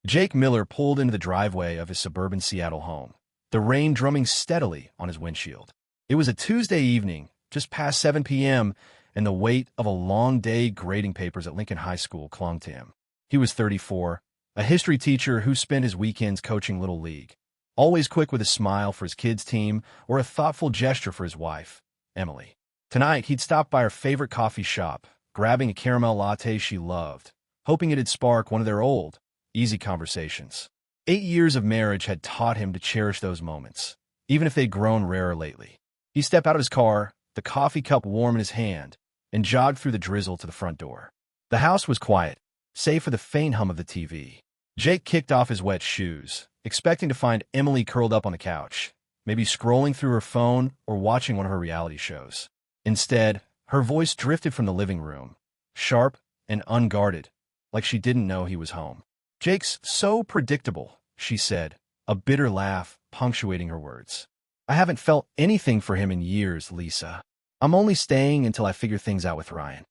Jake Miller pulled into the driveway of his suburban Seattle home, the rain drumming steadily on his windshield. It was a Tuesday evening, just past 7 p.m., and the weight of a long day grading papers at Lincoln High School clung to him. He was 34, a history teacher who spent his weekends coaching Little League, always quick with a smile for his kids' team or a thoughtful gesture for his wife, Emily. Tonight, he'd stopped by her favorite coffee shop, grabbing a caramel latte she loved, hoping it'd spark one of their old, easy conversations. 8 years of marriage had taught him to cherish those moments, even if they'd grown rarer lately. He stepped out of his car, the coffee cup warm in his hand, and jogged through the drizzle to the front door. The house was quiet, save for the faint hum of the TV. Jake kicked off his wet shoes, expecting to find Emily curled up on the couch, maybe scrolling through her phone or watching one of her reality shows. Instead, her voice drifted from the living room, sharp and unguarded, like she didn't know he was home. "Jake's so predictable," she said, a bitter laugh punctuating her words. "I haven't felt anything for him in years, Lisa. I'm only staying until I figure things out with Ryan."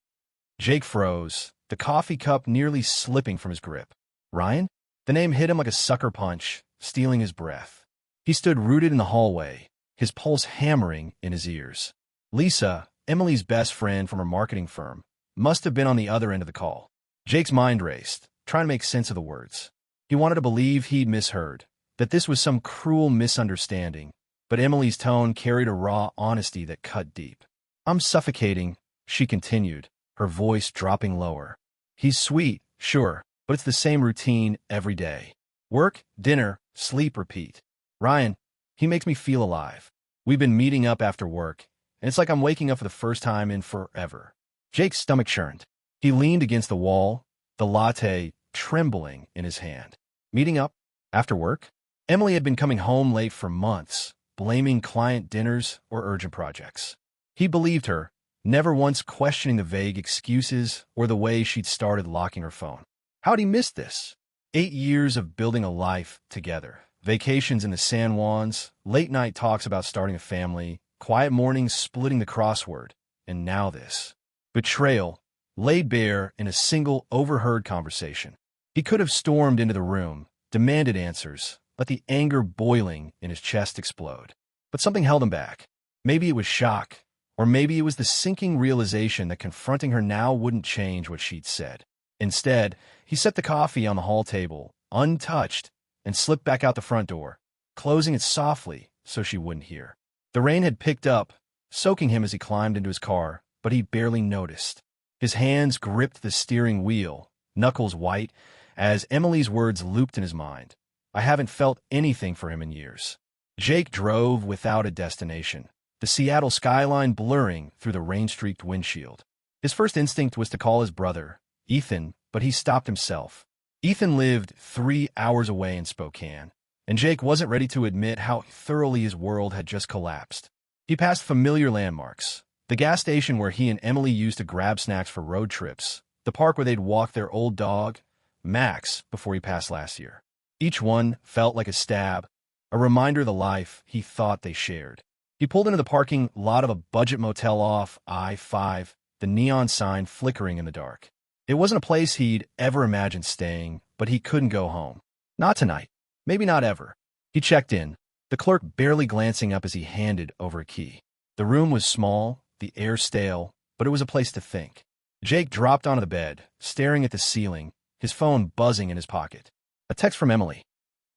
Jake froze, the coffee cup nearly slipping from his grip. Ryan? The name hit him like a sucker punch, stealing his breath. He stood rooted in the hallway, his pulse hammering in his ears. Lisa, Emily's best friend from her marketing firm, must have been on the other end of the call. Jake's mind raced, trying to make sense of the words. He wanted to believe he'd misheard, that this was some cruel misunderstanding, but Emily's tone carried a raw honesty that cut deep. "I'm suffocating," she continued, her voice dropping lower. "He's sweet, sure, but it's the same routine every day. Work, dinner, sleep, repeat. Ryan, he makes me feel alive. We've been meeting up after work, and it's like I'm waking up for the first time in forever." Jake's stomach churned. He leaned against the wall, the latte trembling in his hand. Meeting up? After work? Emily had been coming home late for months, blaming client dinners or urgent projects. He believed her, never once questioning the vague excuses or the way she'd started locking her phone. How'd he miss this? 8 years of building a life together. Vacations in the San Juans, late-night talks about starting a family, quiet mornings splitting the crossword, and now this. Betrayal, laid bare in a single overheard conversation. He could have stormed into the room, demanded answers, let the anger boiling in his chest explode. But something held him back. Maybe it was shock, or maybe it was the sinking realization that confronting her now wouldn't change what she'd said. Instead, he set the coffee on the hall table, untouched, and slipped back out the front door, closing it softly so she wouldn't hear. The rain had picked up, soaking him as he climbed into his car, but he barely noticed. His hands gripped the steering wheel, knuckles white, as Emily's words looped in his mind. "I haven't felt anything for him in years." Jake drove without a destination, the Seattle skyline blurring through the rain-streaked windshield. His first instinct was to call his brother, Ethan, but he stopped himself. Ethan lived 3 hours away in Spokane, and Jake wasn't ready to admit how thoroughly his world had just collapsed. He passed familiar landmarks, the gas station where he and Emily used to grab snacks for road trips, the park where they'd walk their old dog, Max, before he passed last year. Each one felt like a stab, a reminder of the life he thought they shared. He pulled into the parking lot of a budget motel off I-5, the neon sign flickering in the dark. It wasn't a place he'd ever imagined staying, but he couldn't go home. Not tonight. Maybe not ever. He checked in, the clerk barely glancing up as he handed over a key. The room was small, the air stale, but it was a place to think. Jake dropped onto the bed, staring at the ceiling, his phone buzzing in his pocket. A text from Emily.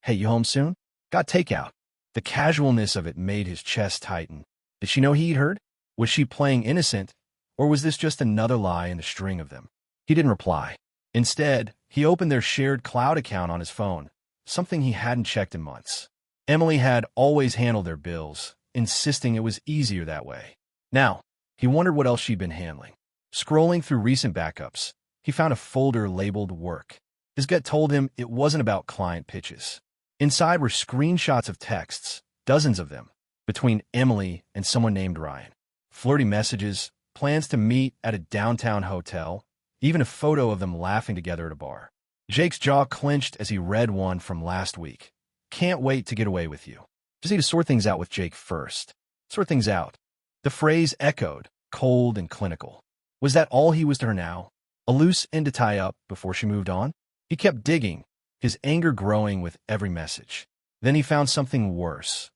"Hey, you home soon? Got takeout." The casualness of it made his chest tighten. Did she know he'd heard? Was she playing innocent, or was this just another lie in the string of them? He didn't reply. Instead, he opened their shared cloud account on his phone, something he hadn't checked in months. Emily had always handled their bills, insisting it was easier that way. Now, he wondered what else she'd been handling. Scrolling through recent backups, he found a folder labeled Work. His gut told him it wasn't about client pitches. Inside were screenshots of texts, dozens of them, between Emily and someone named Ryan. Flirty messages, plans to meet at a downtown hotel, even a photo of them laughing together at a bar. Jake's jaw clenched as he read one from last week. "Can't wait to get away with you. Just need to sort things out with Jake first." Sort things out. The phrase echoed, cold and clinical. Was that all he was to her now? A loose end to tie up before she moved on? He kept digging, his anger growing with every message. Then he found something worse.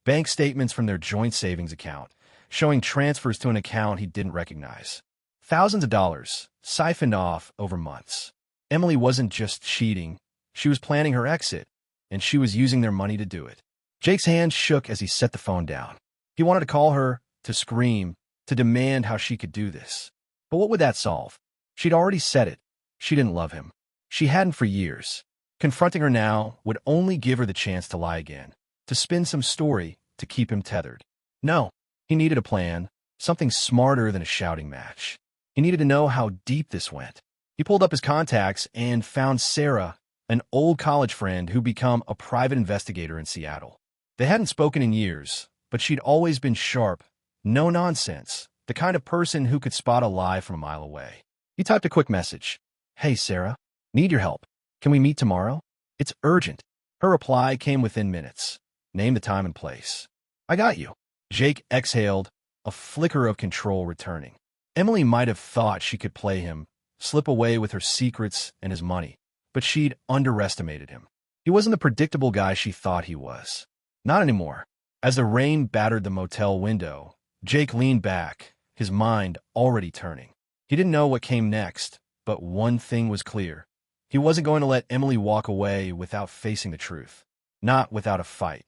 Bank statements from their joint savings account, showing transfers to an account he didn't recognize. Thousands of dollars, siphoned off over months. Emily wasn't just cheating, she was planning her exit, and she was using their money to do it. Jake's hand shook as he set the phone down. He wanted to call her, to scream, to demand how she could do this. But what would that solve? She'd already said it. She didn't love him. She hadn't for years. Confronting her now would only give her the chance to lie again, to spin some story to keep him tethered. No, he needed a plan, something smarter than a shouting match. He needed to know how deep this went. He pulled up his contacts and found Sarah, an old college friend who'd become a private investigator in Seattle. They hadn't spoken in years, but she'd always been sharp, no nonsense, the kind of person who could spot a lie from a mile away. He typed a quick message. "Hey, Sarah, need your help. Can we meet tomorrow? It's urgent." Her reply came within minutes. Name the time and place. "I got you." Jake exhaled, a flicker of control returning. Emily might have thought she could play him, slip away with her secrets and his money, but she'd underestimated him. He wasn't the predictable guy she thought he was. Not anymore. As the rain battered the motel window, Jake leaned back, his mind already turning. He didn't know what came next, but one thing was clear. He wasn't going to let Emily walk away without facing the truth. Not without a fight.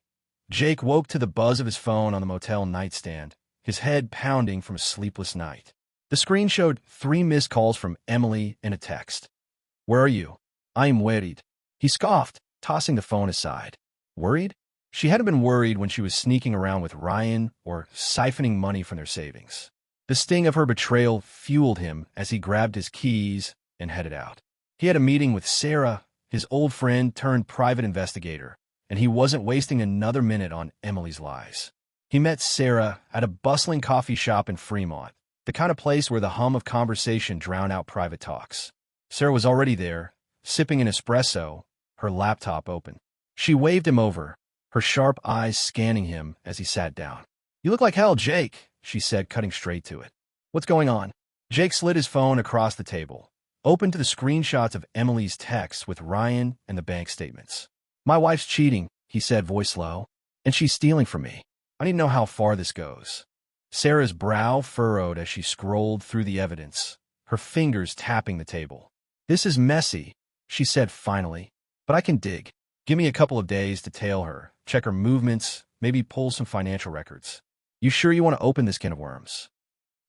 Jake woke to the buzz of his phone on the motel nightstand, his head pounding from a sleepless night. The screen showed 3 missed calls from Emily and a text. "Where are you?" "I'm worried." He scoffed, tossing the phone aside. Worried? She hadn't been worried when she was sneaking around with Ryan or siphoning money from their savings. The sting of her betrayal fueled him as he grabbed his keys and headed out. He had a meeting with Sarah, his old friend turned private investigator, and he wasn't wasting another minute on Emily's lies. He met Sarah at a bustling coffee shop in Fremont, the kind of place where the hum of conversation drowned out private talks. Sarah was already there, sipping an espresso, her laptop open. She waved him over, her sharp eyes scanning him as he sat down. "You look like hell, Jake," she said, cutting straight to it. "What's going on?" Jake slid his phone across the table, opened to the screenshots of Emily's texts with Ryan and the bank statements. "My wife's cheating," he said, voice low, "and she's stealing from me. I need to know how far this goes." Sarah's brow furrowed as she scrolled through the evidence, her fingers tapping the table. "This is messy," she said finally, "but I can dig. Give me a couple of days to tail her, check her movements, maybe pull some financial records. You sure you want to open this can of worms?"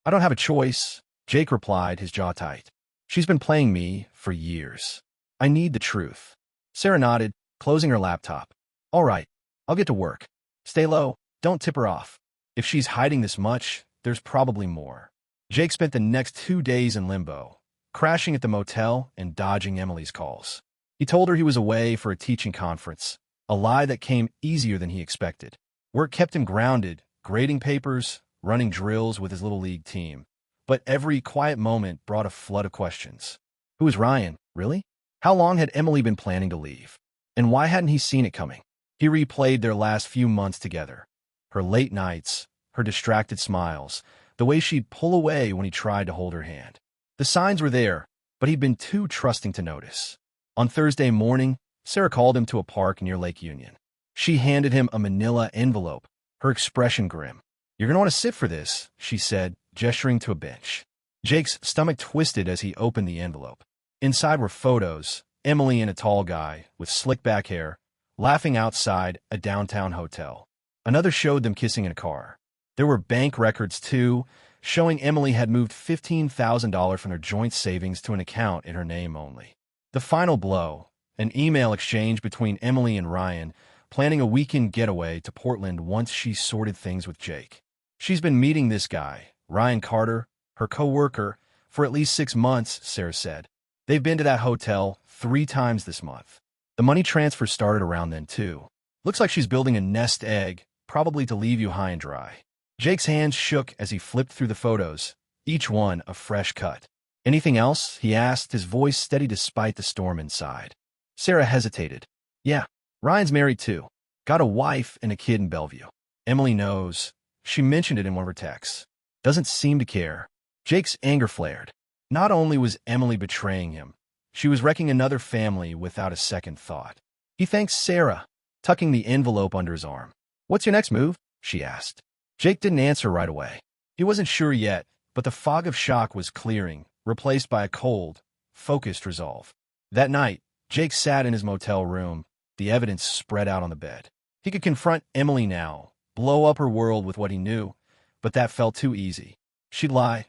"I don't have a choice," Jake replied, his jaw tight. "She's been playing me for years. I need the truth." Sarah nodded, closing her laptop. "All right, I'll get to work. Stay low, don't tip her off. If she's hiding this much, there's probably more." Jake spent the next 2 days in limbo, crashing at the motel and dodging Emily's calls. He told her he was away for a teaching conference, a lie that came easier than he expected. Work kept him grounded, grading papers, running drills with his little league team. But every quiet moment brought a flood of questions. Who was Ryan, really? How long had Emily been planning to leave? And why hadn't he seen it coming? He replayed their last few months together. Her late nights, her distracted smiles, the way she'd pull away when he tried to hold her hand. The signs were there, but he'd been too trusting to notice. On Thursday morning, Sarah called him to a park near Lake Union. She handed him a manila envelope, her expression grim. "You're going to want to sit for this," she said, gesturing to a bench. Jake's stomach twisted as he opened the envelope. Inside were photos, Emily and a tall guy with slick back hair, laughing outside a downtown hotel. Another showed them kissing in a car. There were bank records, too, showing Emily had moved $15,000 from their joint savings to an account in her name only. The final blow, an email exchange between Emily and Ryan, planning a weekend getaway to Portland once she sorted things with Jake. She's been meeting this guy, Ryan Carter, her co-worker, for at least 6 months, Sarah said. They've been to that hotel 3 times this month. The money transfer started around then, too. Looks like she's building a nest egg, probably to leave you high and dry. Jake's hands shook as he flipped through the photos, each one a fresh cut. "Anything else?" he asked, his voice steady despite the storm inside. Sarah hesitated. "Yeah, Ryan's married too. Got a wife and a kid in Bellevue. Emily knows. She mentioned it in one of her texts. Doesn't seem to care." Jake's anger flared. Not only was Emily betraying him, She was wrecking another family without a second thought. He thanked Sarah, tucking the envelope under his arm. "What's your next move?" she asked. Jake didn't answer right away. He wasn't sure yet, but the fog of shock was clearing, replaced by a cold, focused resolve. That night, Jake sat in his motel room, the evidence spread out on the bed. He could confront Emily now, blow up her world with what he knew, but that felt too easy. She'd lie,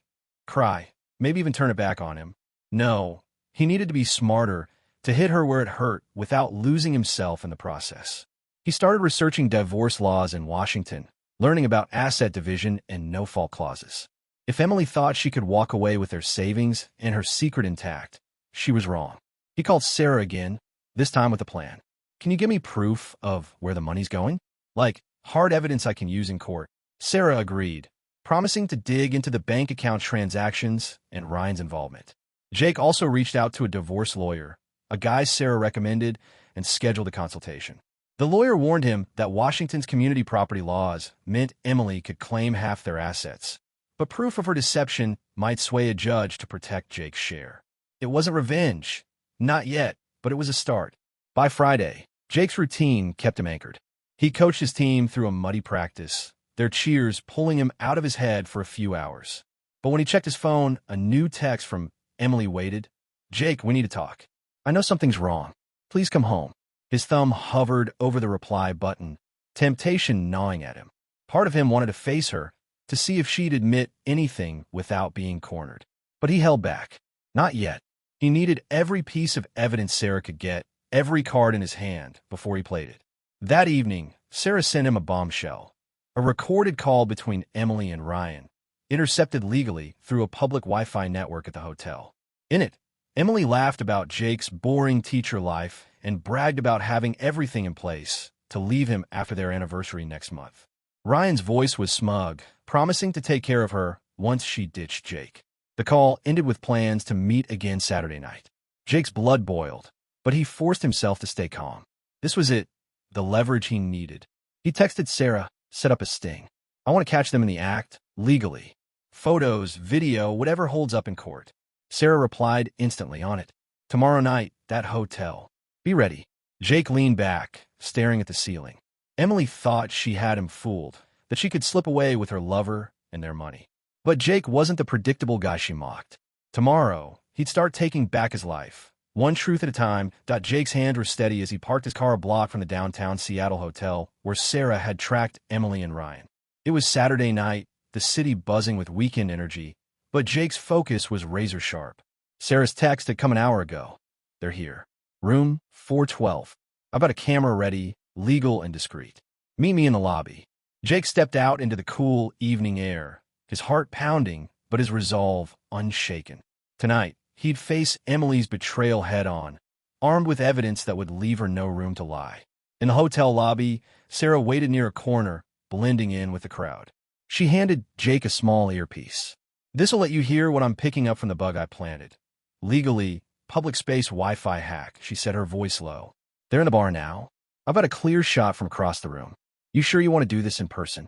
cry, maybe even turn it back on him. No, he needed to be smarter, to hit her where it hurt without losing himself in the process. He started researching divorce laws in Washington, learning about asset division and no-fault clauses. If Emily thought she could walk away with her savings and her secret intact, she was wrong. He called Sarah again, this time with a plan. "Can you give me proof of where the money's going? Like, hard evidence I can use in court." Sarah agreed, promising to dig into the bank account transactions and Ryan's involvement. Jake also reached out to a divorce lawyer, a guy Sarah recommended, and scheduled a consultation. The lawyer warned him that Washington's community property laws meant Emily could claim half their assets, but proof of her deception might sway a judge to protect Jake's share. It wasn't revenge. Not yet, but it was a start. By Friday, Jake's routine kept him anchored. He coached his team through a muddy practice, their cheers pulling him out of his head for a few hours. But when he checked his phone, a new text from Emily waited. "Jake, we need to talk. I know something's wrong. Please come home." His thumb hovered over the reply button, temptation gnawing at him. Part of him wanted to face her, to see if she'd admit anything without being cornered. But he held back. Not yet. He needed every piece of evidence Sarah could get, every card in his hand, before he played it. That evening, Sarah sent him a bombshell. A recorded call between Emily and Ryan, intercepted legally through a public Wi-Fi network at the hotel. In it, Emily laughed about Jake's boring teacher life and bragged about having everything in place to leave him after their anniversary next month. Ryan's voice was smug, promising to take care of her once she ditched Jake. The call ended with plans to meet again Saturday night. Jake's blood boiled, but he forced himself to stay calm. This was it, the leverage he needed. He texted Sarah, set up a sting. "I want to catch them in the act, legally. Photos, video, whatever holds up in court." Sarah replied instantly on it. "Tomorrow night, that hotel. Be ready." Jake leaned back, staring at the ceiling. Emily thought she had him fooled, that she could slip away with her lover and their money. But Jake wasn't the predictable guy she mocked. Tomorrow, he'd start taking back his life, one truth at a time. Jake's hands were steady as he parked his car a block from the downtown Seattle hotel where Sarah had tracked Emily and Ryan. It was Saturday night, the city buzzing with weekend energy, but Jake's focus was razor sharp. Sarah's text had come an hour ago. "They're here. Room 412. I've got a camera ready, legal and discreet. Meet me in the lobby." Jake stepped out into the cool evening air, his heart pounding, but his resolve unshaken. Tonight, he'd face Emily's betrayal head-on, armed with evidence that would leave her no room to lie. In the hotel lobby, Sarah waited near a corner, blending in with the crowd. She handed Jake a small earpiece. "This'll let you hear what I'm picking up from the bug I planted. Legally, public space Wi-Fi hack," she said, her voice low. "They're in the bar now. I've got a clear shot from across the room. You sure you want to do this in person?"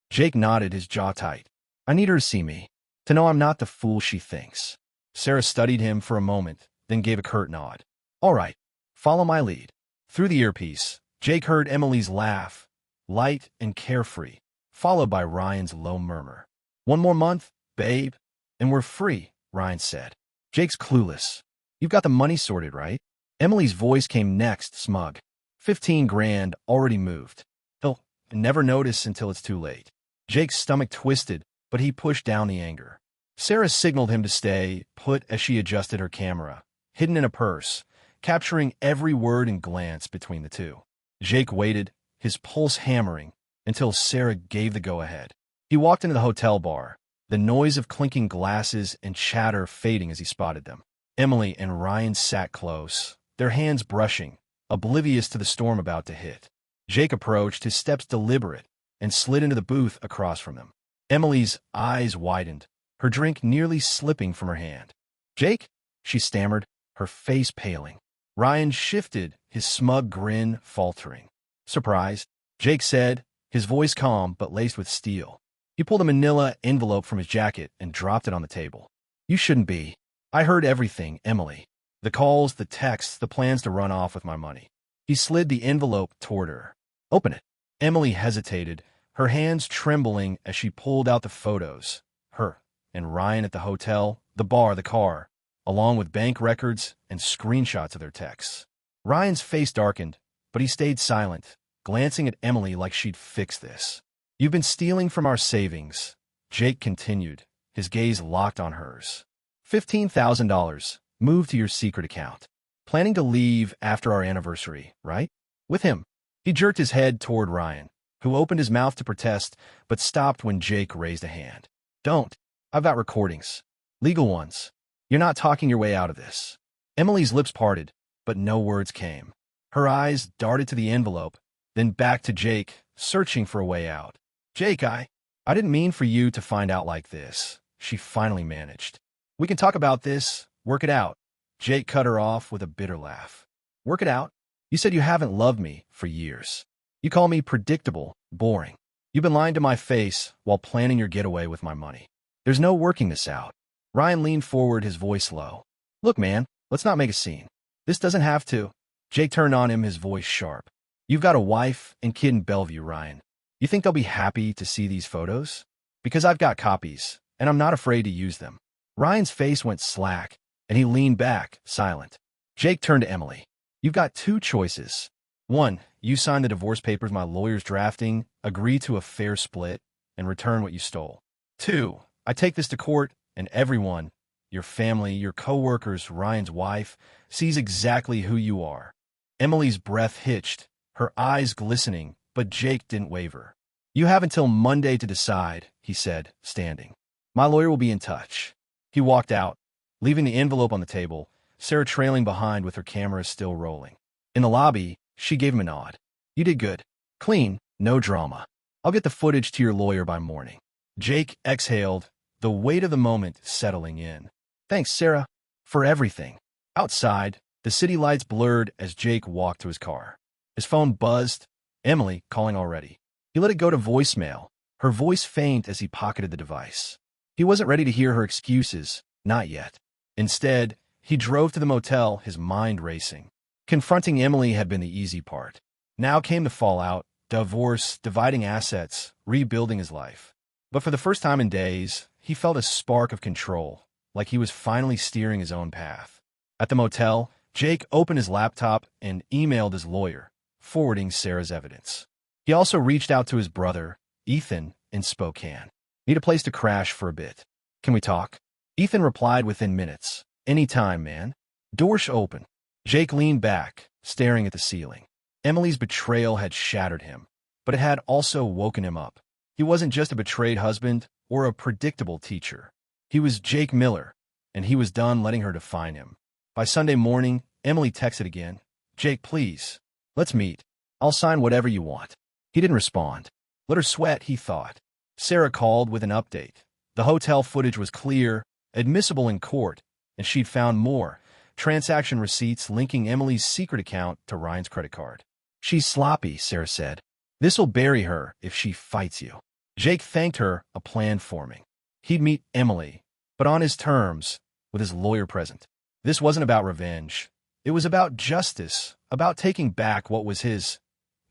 Jake nodded, his jaw tight. "I need her to see me, to know I'm not the fool she thinks." Sarah studied him for a moment, then gave a curt nod. "All right, follow my lead." Through the earpiece, Jake heard Emily's laugh, light and carefree, followed by Ryan's low murmur. "One more month, babe, and we're free," Ryan said. Jake's clueless. "You've got the money sorted, right?" Emily's voice came next, smug. 15 grand already moved. He'll never notice until it's too late. Jake's stomach twisted, but he pushed down the anger. Sarah signaled him to stay put as she adjusted her camera, hidden in a purse, capturing every word and glance between the two. Jake waited, his pulse hammering, until Sarah gave the go-ahead. He walked into the hotel bar, the noise of clinking glasses and chatter fading as he spotted them. Emily and Ryan sat close, their hands brushing, oblivious to the storm about to hit. Jake approached, his steps deliberate, and slid into the booth across from them. Emily's eyes widened, her drink nearly slipping from her hand. "Jake?" she stammered, her face paling. Ryan shifted, his smug grin faltering. "Surprised?" Jake said, his voice calm but laced with steel. He pulled a manila envelope from his jacket and dropped it on the table. "You shouldn't be. I heard everything, Emily." The calls, the texts, the plans to run off with my money. He slid the envelope toward her. Open it. Emily hesitated, her hands trembling as she pulled out the photos. Her and Ryan at the hotel, the bar, the car, along with bank records and screenshots of their texts. Ryan's face darkened, but he stayed silent, glancing at Emily like she'd fix this. You've been stealing from our savings, Jake continued, his gaze locked on hers. $15,000 moved to your secret account. Planning to leave after our anniversary, right? With him. He jerked his head toward Ryan, who opened his mouth to protest, but stopped when Jake raised a hand. Don't. I've got recordings. Legal ones. You're not talking your way out of this. Emily's lips parted, but no words came. Her eyes darted to the envelope, then back to Jake, searching for a way out. Jake, I didn't mean for you to find out like this, she finally managed. We can talk about this, work it out. Jake cut her off with a bitter laugh. Work it out? You said you haven't loved me for years. You call me predictable, boring. You've been lying to my face while planning your getaway with my money. There's no working this out. Ryan leaned forward, his voice low. Look, man, let's not make a scene. This doesn't have to. Jake turned on him, his voice sharp. You've got a wife and kid in Bellevue, Ryan. You think they'll be happy to see these photos? Because I've got copies, and I'm not afraid to use them. Ryan's face went slack, and he leaned back, silent. Jake turned to Emily. You've got two choices. One, you sign the divorce papers my lawyer's drafting, agree to a fair split, and return what you stole. Two, I take this to court, and everyone, your family, your co-workers, Ryan's wife, sees exactly who you are. Emily's breath hitched, her eyes glistening, but Jake didn't waver. You have until Monday to decide, he said, standing. My lawyer will be in touch. He walked out, leaving the envelope on the table, Sarah trailing behind with her camera still rolling. In the lobby, she gave him a nod. You did good. Clean, no drama. I'll get the footage to your lawyer by morning. Jake exhaled, the weight of the moment settling in. Thanks, Sarah, for everything. Outside, the city lights blurred as Jake walked to his car. His phone buzzed. Emily calling already. He let it go to voicemail, her voice faint as he pocketed the device. He wasn't ready to hear her excuses, not yet. Instead, he drove to the motel, his mind racing. Confronting Emily had been the easy part. Now came the fallout, divorce, dividing assets, rebuilding his life. But for the first time in days, he felt a spark of control, like he was finally steering his own path. At the motel, Jake opened his laptop and emailed his lawyer, forwarding Sarah's evidence. He also reached out to his brother, Ethan, in Spokane. Need a place to crash for a bit. Can we talk? Ethan replied within minutes. Anytime, man. Doors open. Jake leaned back, staring at the ceiling. Emily's betrayal had shattered him, but it had also woken him up. He wasn't just a betrayed husband or a predictable teacher. He was Jake Miller, and he was done letting her define him. By Sunday morning, Emily texted again. Jake, please. Let's meet. I'll sign whatever you want. He didn't respond. Let her sweat, he thought. Sarah called with an update. The hotel footage was clear, admissible in court, and she'd found more. Transaction receipts linking Emily's secret account to Ryan's credit card. She's sloppy, Sarah said. This'll bury her if she fights you. Jake thanked her, a plan forming. He'd meet Emily, but on his terms, with his lawyer present. This wasn't about revenge. It was about justice, about taking back what was his.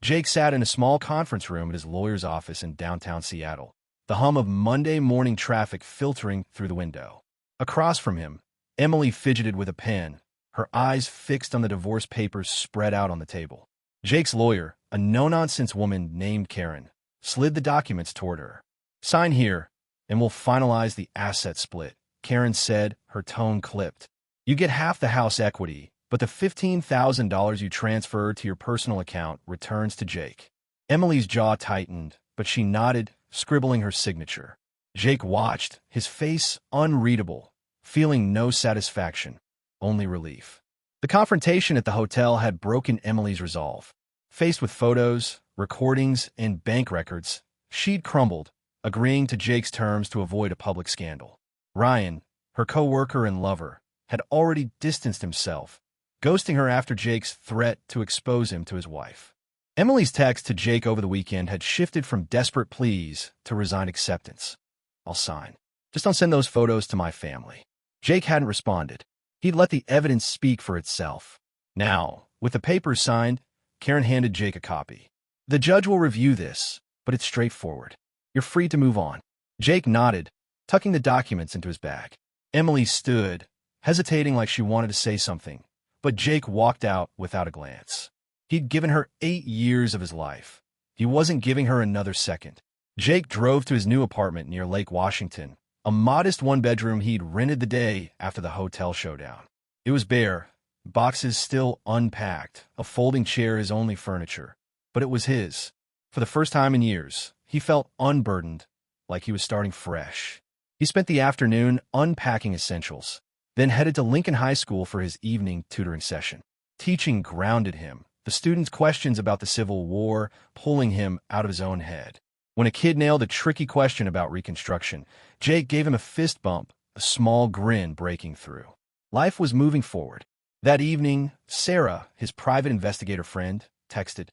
Jake sat in a small conference room at his lawyer's office in downtown Seattle, the hum of Monday morning traffic filtering through the window. Across from him, Emily fidgeted with a pen, her eyes fixed on the divorce papers spread out on the table. Jake's lawyer, a no-nonsense woman named Karen, slid the documents toward her. Sign here, and we'll finalize the asset split, Karen said, her tone clipped. You get half the house equity, but the $15,000 you transfer to your personal account returns to Jake. Emily's jaw tightened, but she nodded, scribbling her signature. Jake watched, his face unreadable, feeling no satisfaction, only relief. The confrontation at the hotel had broken Emily's resolve. Faced with photos, recordings, and bank records, she'd crumbled, agreeing to Jake's terms to avoid a public scandal. Ryan, her co-worker and lover, had already distanced himself, ghosting her after Jake's threat to expose him to his wife. Emily's text to Jake over the weekend had shifted from desperate pleas to resigned acceptance. I'll sign. Just don't send those photos to my family. Jake hadn't responded. He'd let the evidence speak for itself. Now, with the papers signed, Karen handed Jake a copy. The judge will review this, but it's straightforward. You're free to move on. Jake nodded, tucking the documents into his bag. Emily stood, hesitating like she wanted to say something, but Jake walked out without a glance. He'd given her 8 years of his life. He wasn't giving her another second. Jake drove to his new apartment near Lake Washington, a modest one-bedroom he'd rented the day after the hotel showdown. It was bare, boxes still unpacked, a folding chair his only furniture. But it was his. For the first time in years, he felt unburdened, like he was starting fresh. He spent the afternoon unpacking essentials, then headed to Lincoln High School for his evening tutoring session. Teaching grounded him, the students' questions about the Civil War pulling him out of his own head. When a kid nailed a tricky question about Reconstruction, Jake gave him a fist bump, a small grin breaking through. Life was moving forward. That evening, Sarah, his private investigator friend, texted,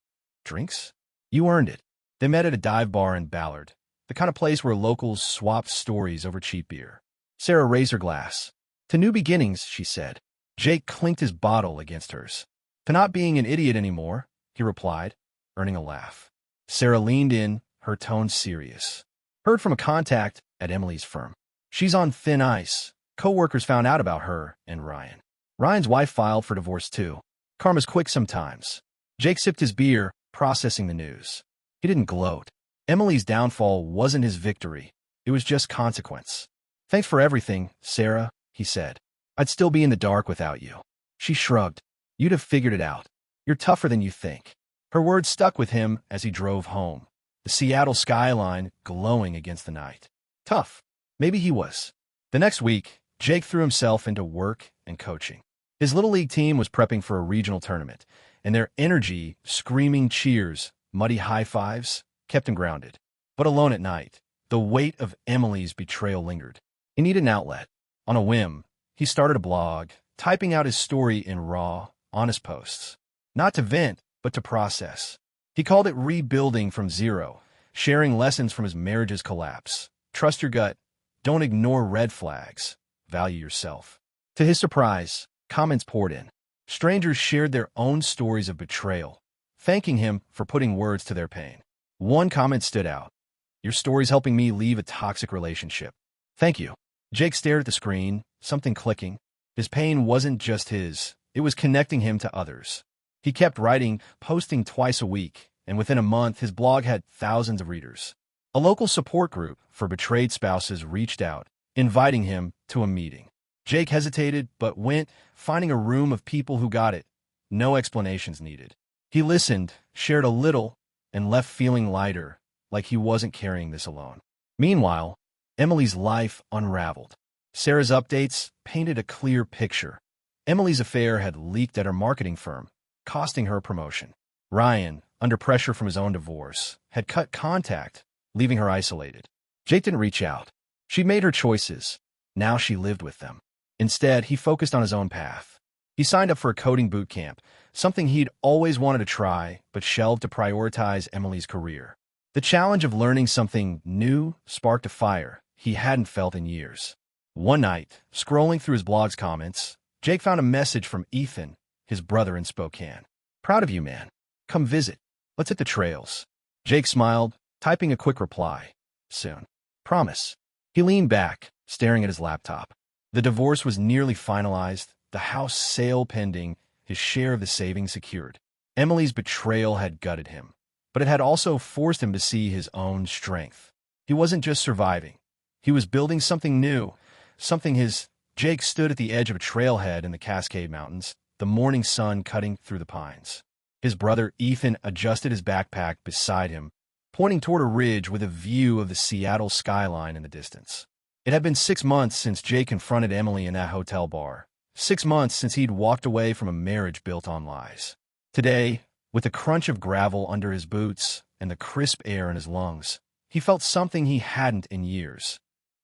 "Drinks? You earned it." They met at a dive bar in Ballard, the kind of place where locals swapped stories over cheap beer. Sarah raised her glass. "To new beginnings," she said. Jake clinked his bottle against hers. "To not being an idiot anymore," he replied, earning a laugh. Sarah leaned in, her tone serious. "Heard from a contact at Emily's firm. She's on thin ice. Co-workers found out about her and Ryan. Ryan's wife filed for divorce too. Karma's quick sometimes." Jake sipped his beer, processing the news. He didn't gloat. Emily's downfall wasn't his victory. It was just consequence. "Thanks for everything, Sarah," he said. "I'd still be in the dark without you." She shrugged. "You'd have figured it out. You're tougher than you think." Her words stuck with him as he drove home, the Seattle skyline glowing against the night. Tough. Maybe he was. The next week, Jake threw himself into work and coaching. His Little League team was prepping for a regional tournament, and their energy, screaming cheers, muddy high fives, kept him grounded. But alone at night, the weight of Emily's betrayal lingered. He needed an outlet. On a whim, he started a blog, typing out his story in raw, honest posts. Not to vent, but to process. He called it Rebuilding from Zero, sharing lessons from his marriage's collapse. Trust your gut. Don't ignore red flags. Value yourself. To his surprise, comments poured in. Strangers shared their own stories of betrayal, thanking him for putting words to their pain. One comment stood out. "Your story's helping me leave a toxic relationship. Thank you." Jake stared at the screen, something clicking. His pain wasn't just his. It was connecting him to others. He kept writing, posting twice a week, and within a month, his blog had thousands of readers. A local support group for betrayed spouses reached out, inviting him to a meeting. Jake hesitated, but went, finding a room of people who got it. No explanations needed. He listened, shared a little, and left feeling lighter, like he wasn't carrying this alone. Meanwhile, Emily's life unraveled. Sarah's updates painted a clear picture. Emily's affair had leaked at her marketing firm, costing her a promotion. Ryan, under pressure from his own divorce, had cut contact, leaving her isolated. Jake didn't reach out. She'd made her choices. Now she lived with them. Instead, he focused on his own path. He signed up for a coding boot camp, something he'd always wanted to try, but shelved to prioritize Emily's career. The challenge of learning something new sparked a fire he hadn't felt in years. One night, scrolling through his blog's comments, Jake found a message from Ethan, his brother in Spokane. "Proud of you, man. Come visit. Let's hit the trails." Jake smiled, typing a quick reply. "Soon. Promise." He leaned back, staring at his laptop. The divorce was nearly finalized, the house sale pending, his share of the savings secured. Emily's betrayal had gutted him, but it had also forced him to see his own strength. He wasn't just surviving. He was building something new, something his... Jake stood at the edge of a trailhead in the Cascade Mountains, the morning sun cutting through the pines. His brother Ethan adjusted his backpack beside him, pointing toward a ridge with a view of the Seattle skyline in the distance. It had been 6 months since Jake confronted Emily in that hotel bar. 6 months since he'd walked away from a marriage built on lies. Today, with the crunch of gravel under his boots and the crisp air in his lungs, he felt something he hadn't in years.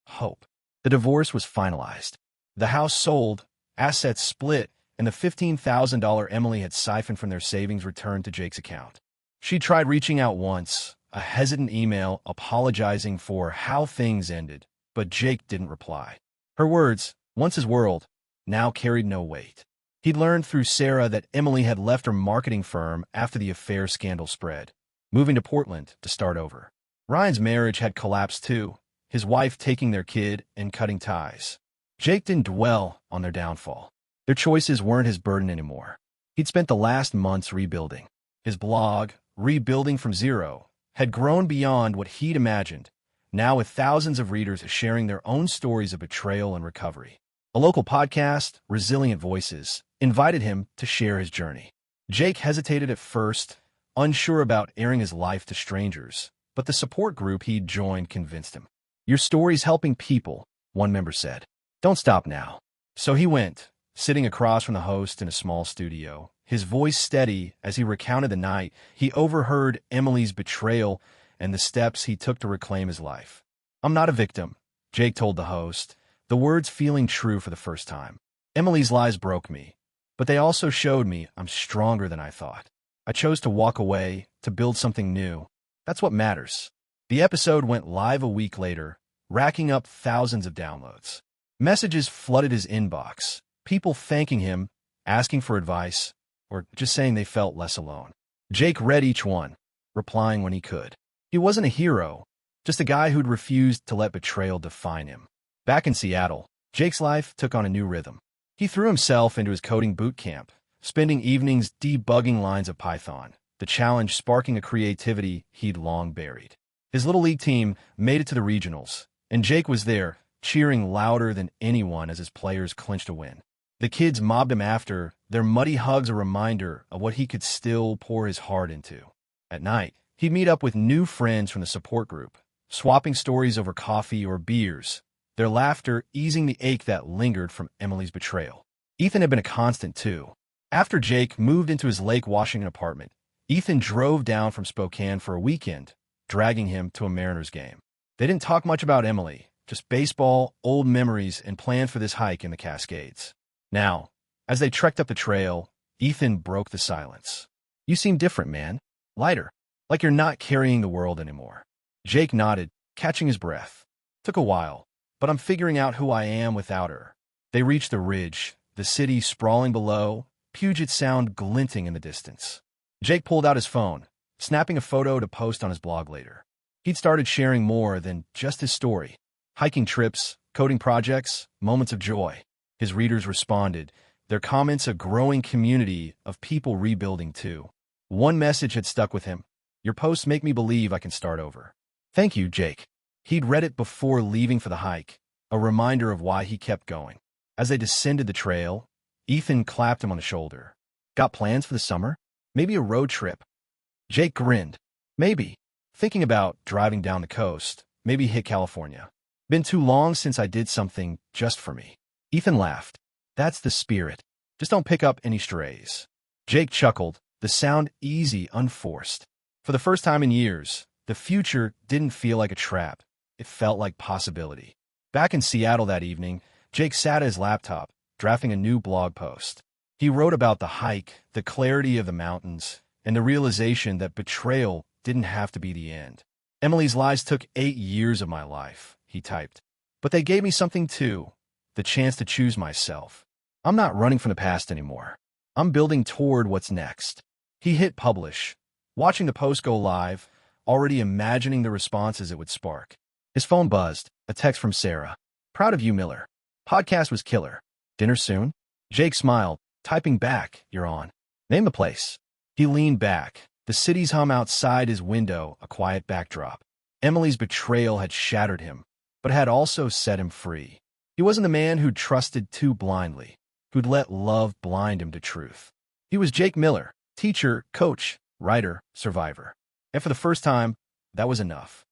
Hope. The divorce was finalized. The house sold, assets split, and the $15,000 Emily had siphoned from their savings returned to Jake's account. She tried reaching out once, a hesitant email apologizing for how things ended, but Jake didn't reply. Her words, once his world, now carried no weight. He'd learned through Sarah that Emily had left her marketing firm after the affair scandal spread, moving to Portland to start over. Ryan's marriage had collapsed too, his wife taking their kid and cutting ties. Jake didn't dwell on their downfall. Their choices weren't his burden anymore. He'd spent the last months rebuilding. His blog, Rebuilding from Zero, had grown beyond what he'd imagined, now with thousands of readers sharing their own stories of betrayal and recovery. A local podcast, Resilient Voices, invited him to share his journey. Jake hesitated at first, unsure about airing his life to strangers, but the support group he'd joined convinced him. "Your story's helping people," one member said. "Don't stop now." So he went, sitting across from the host in a small studio, his voice steady as he recounted the night he overheard Emily's betrayal and the steps he took to reclaim his life. "I'm not a victim," Jake told the host, the words feeling true for the first time. "Emily's lies broke me, but they also showed me I'm stronger than I thought. I chose to walk away, to build something new. That's what matters." The episode went live a week later, racking up thousands of downloads. Messages flooded his inbox, people thanking him, asking for advice, or just saying they felt less alone. Jake read each one, replying when he could. He wasn't a hero, just a guy who'd refused to let betrayal define him. Back in Seattle, Jake's life took on a new rhythm. He threw himself into his coding boot camp, spending evenings debugging lines of Python, the challenge sparking a creativity he'd long buried. His Little League team made it to the regionals, and Jake was there, cheering louder than anyone as his players clinched a win. The kids mobbed him after, their muddy hugs a reminder of what he could still pour his heart into. At night, he'd meet up with new friends from the support group, swapping stories over coffee or beers, their laughter easing the ache that lingered from Emily's betrayal. Ethan had been a constant, too. After Jake moved into his Lake Washington apartment, Ethan drove down from Spokane for a weekend, dragging him to a Mariners game. They didn't talk much about Emily, just baseball, old memories, and plans for this hike in the Cascades. Now, as they trekked up the trail, Ethan broke the silence. "You seem different, man. Lighter. Like you're not carrying the world anymore." Jake nodded, catching his breath. "Took a while, but I'm figuring out who I am without her." They reached the ridge, the city sprawling below, Puget Sound glinting in the distance. Jake pulled out his phone, snapping a photo to post on his blog later. He'd started sharing more than just his story. Hiking trips, coding projects, moments of joy. His readers responded, their comments a growing community of people rebuilding too. One message had stuck with him. "Your posts make me believe I can start over." "Thank you, Jake." He'd read it before leaving for the hike, a reminder of why he kept going. As they descended the trail, Ethan clapped him on the shoulder. "Got plans for the summer? Maybe a road trip?" Jake grinned. "Maybe. Thinking about driving down the coast, maybe hit California. Been too long since I did something just for me." Ethan laughed. "That's the spirit. Just don't pick up any strays." Jake chuckled, the sound easy, unforced. For the first time in years, the future didn't feel like a trap. It felt like possibility. Back in Seattle that evening, Jake sat at his laptop, drafting a new blog post. He wrote about the hike, the clarity of the mountains, and the realization that betrayal didn't have to be the end. "Emily's lies took 8 years of my life," he typed. "But they gave me something too, the chance to choose myself. I'm not running from the past anymore. I'm building toward what's next." He hit publish, watching the post go live, already imagining the responses it would spark. His phone buzzed, a text from Sarah. "Proud of you, Miller. Podcast was killer. Dinner soon?" Jake smiled, typing back, "You're on. Name the place." He leaned back, the city's hum outside his window, a quiet backdrop. Emily's betrayal had shattered him, but had also set him free. He wasn't the man who'd trusted too blindly, who'd let love blind him to truth. He was Jake Miller, teacher, coach, writer, survivor. And for the first time, that was enough.